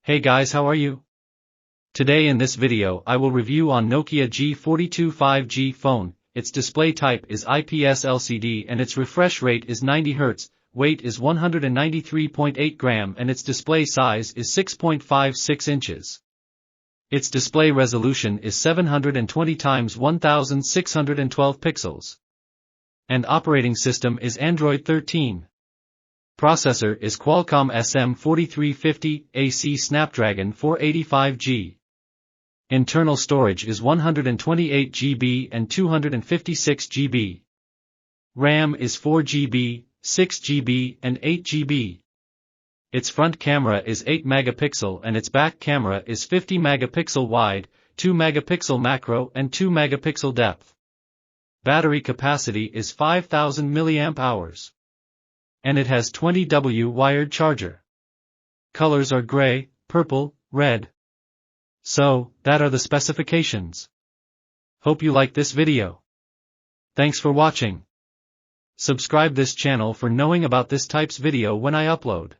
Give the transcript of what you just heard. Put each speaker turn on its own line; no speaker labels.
Hey guys, how are you? Today in this video I will review on Nokia G42 5G phone. Its display type is IPS LCD and its refresh rate is 90 Hz, weight is 193.8 gram and its display size is 6.56 inches. Its display resolution is 720 x 1612 pixels. And operating system is Android 13. Processor is Qualcomm SM4350, AC Snapdragon 485G. Internal storage is 128 GB and 256 GB. RAM is 4 GB, 6 GB and 8 GB. Its front camera is 8 megapixel and its back camera is 50 megapixel wide, 2 megapixel macro and 2 megapixel depth. Battery capacity is 5000 mAh. And it has 20W wired charger. Colors are gray, purple, red. So, that are the specifications. Hope you like this video. Thanks for watching. Subscribe this channel for knowing about this type's video when I upload.